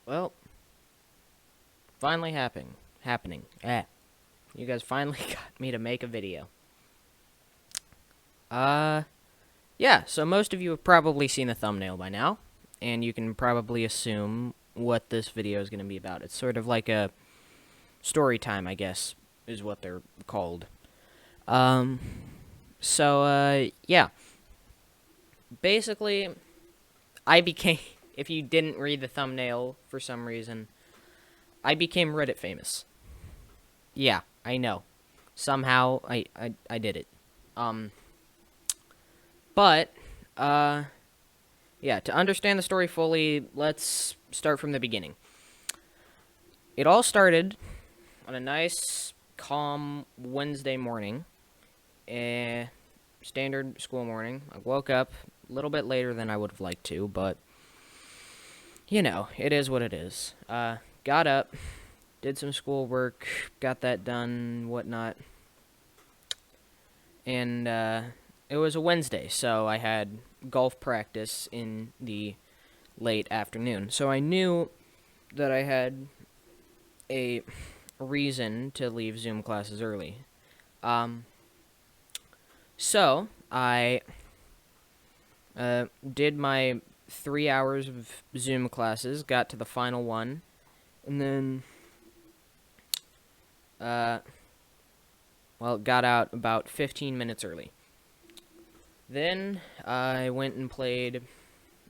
Well, finally happening. You guys finally got me to make a video. Uh, yeah, so most of you have probably seen the thumbnail by now, and you can probably assume what this video is going to be about. It's sort of like a story time, I guess, is what they're called. Um, yeah. Basically, I became, if you didn't read the thumbnail for some reason, I became Reddit famous. Yeah, I know. Somehow, I did it. Um, but, uh, yeah, to understand the story fully, let's start from the beginning. It all started on a nice, calm Wednesday morning. Standard school morning. I woke up a little bit later than I would have liked to, but, it is what it is. Got up, did some schoolwork, got that done, whatnot. And, it was a Wednesday, so I had golf practice in the late afternoon. So I knew that I had a reason to leave Zoom classes early. So I did my 3 hours of Zoom classes, got to the final one, and then, got out about 15 minutes early. Then I went and played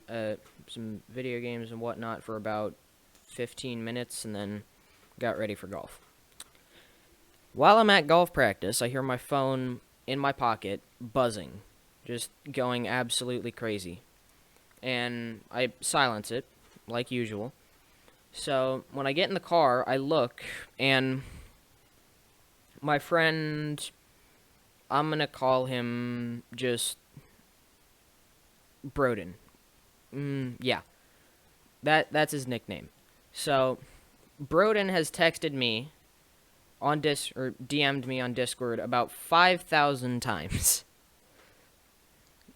some video games and whatnot for about 15 minutes, and then got ready for golf. While I'm at golf practice, I hear my phone in my pocket buzzing, just going absolutely crazy. And I silence it, like usual. So when I get in the car, I look, and my friend, I'm going to call him just Broden. Yeah, that's his nickname. So Broden has texted me on or DM'd me on Discord about 5,000 times.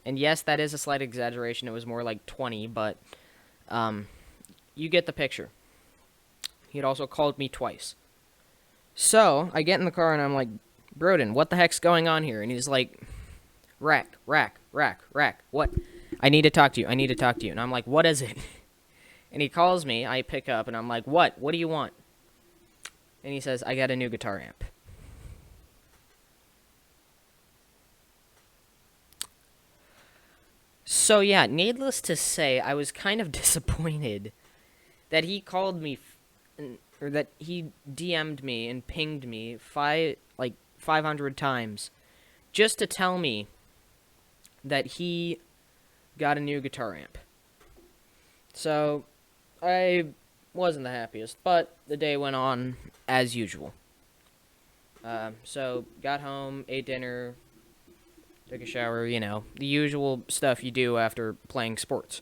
And yes, that is a slight exaggeration. It was more like 20, but you get the picture. He had also called me twice. So I get in the car and I'm like, Broden, what the heck's going on here? And he's like, Rack. What? I need to talk to you. And I'm like, what is it? And he calls me. I pick up and I'm like, what? What do you want? And he says, I got a new guitar amp. So yeah, needless to say, I was kind of disappointed that he called me, or that he DM'd me and pinged me 500 times just to tell me that he got a new guitar amp. So I wasn't the happiest, but the day went on as usual. So got home, ate dinner, took a shower, the usual stuff you do after playing sports.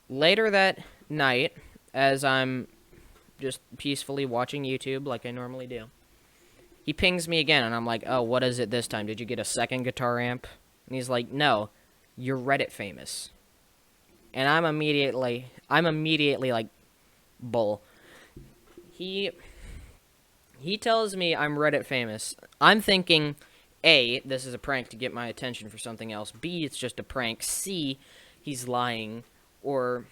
Later that night, as I'm just peacefully watching YouTube like I normally do, he pings me again, and I'm like, oh, what is it this time? Did you get a second guitar amp? And he's like, no, you're Reddit famous. And I'm immediately like, bull. He tells me I'm Reddit famous. I'm thinking, A, this is a prank to get my attention for something else. B, it's just a prank. C, he's lying. Or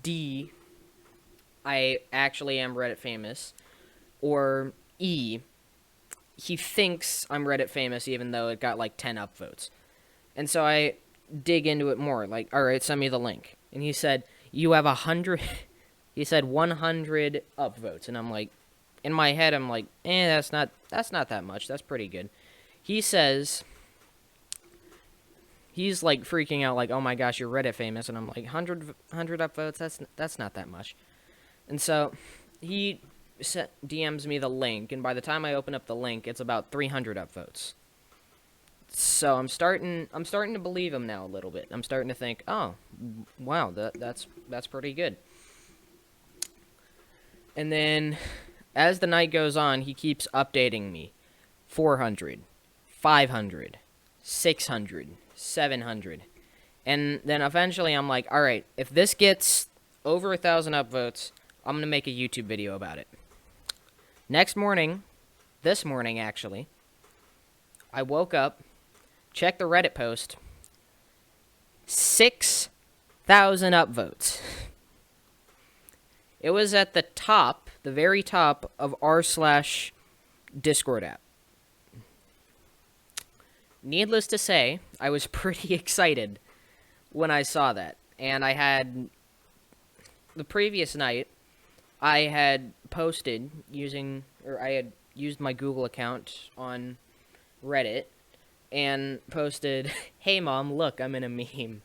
D, I actually am Reddit famous. Or E, he thinks I'm Reddit famous even though it got like 10 upvotes. And so I dig into it more. Like, all right, send me the link. And he said, you have 100... he said 100 upvotes. And I'm like, in my head, I'm like, that's not that much. That's pretty good. He says, he's like freaking out, like, oh my gosh, you're Reddit famous. And I'm like, 100 upvotes, that's not that much. And so he DMs me the link, and by the time I open up the link, it's about 300 upvotes. So I'm starting to believe him now a little bit. I'm starting to think, oh, wow, that's pretty good. And then as the night goes on, he keeps updating me. 400, 500, 600, 700. And then eventually I'm like, all right, if this gets over 1,000 upvotes. I'm gonna make a YouTube video about it. Next morning, this morning actually, I woke up, checked the Reddit post, 6,000 upvotes. It was at the top, the very top of r/Discord app. Needless to say, I was pretty excited when I saw that. And I had, the previous night, I had posted I had used my Google account on Reddit and posted, "Hey mom, look, I'm in a meme,"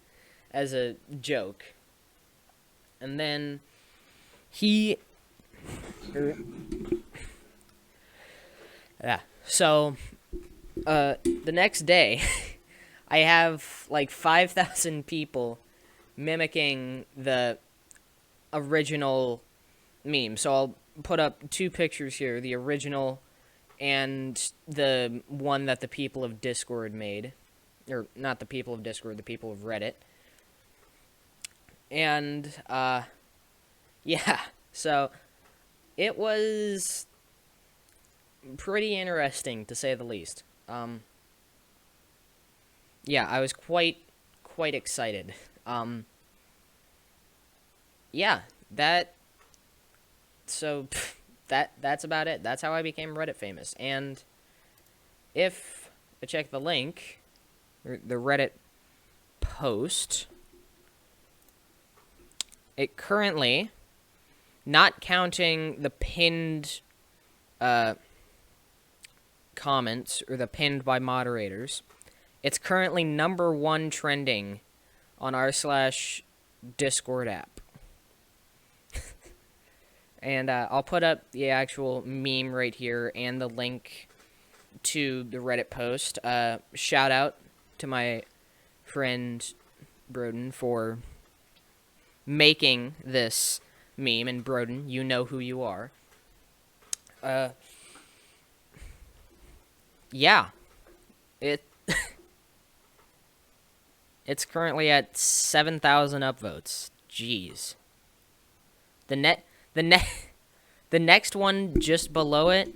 as a joke. And then so the next day I have like 5,000 people mimicking the original meme. So I'll put up two pictures here, the original and the one that the people of Discord made. Or not the people of Discord, the people of Reddit. And yeah, so it was pretty interesting, to say the least. Yeah, I was quite excited. Yeah, that's about it. That's how I became Reddit famous. And if I check the link, or the Reddit post, it currently, not counting the pinned comments, or the pinned by moderators, it's currently #1 trending on r/Discord app. And I'll put up the actual meme right here and the link to the Reddit post. Shout out to my friend Broden for making this meme. And Broden, you know who you are. Yeah. It's currently at 7,000 upvotes. Jeez. The next one just below it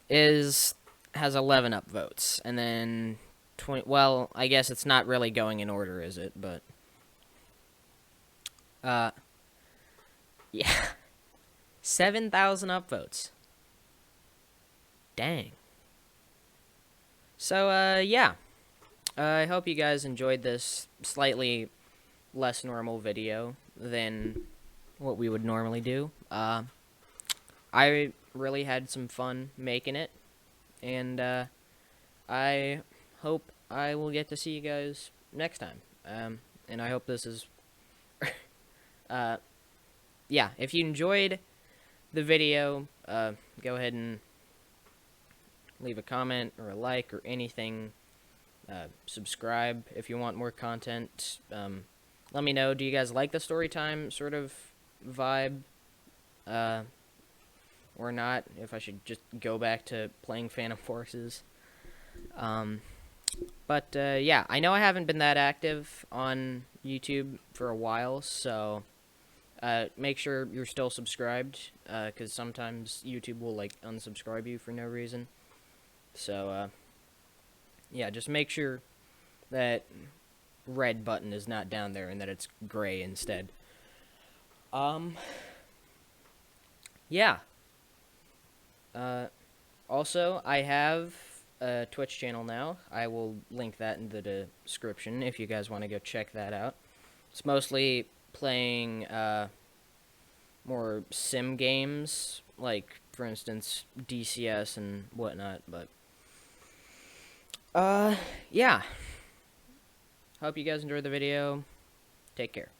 has 11 upvotes, and then 20. Well, I guess it's not really going in order, is it? But yeah, 7,000 upvotes. Dang. So yeah. I hope you guys enjoyed this slightly less normal video than what we would normally do. I really had some fun making it, and I hope I will get to see you guys next time. And I hope this is... yeah, if you enjoyed the video, go ahead and leave a comment or a like or anything. Subscribe if you want more content. Let me know, do you guys like the story time sort of vibe, or not? If I should just go back to playing Phantom Forces. But yeah, I know I haven't been that active on YouTube for a while, so make sure you're still subscribed, because sometimes YouTube will like unsubscribe you for no reason. So yeah, just make sure that red button is not down there and that it's gray instead. Yeah. Also, I have a Twitch channel now. I will link that in the description if you guys want to go check that out. It's mostly playing more sim games, like, for instance, DCS and whatnot, but yeah. Hope you guys enjoyed the video. Take care.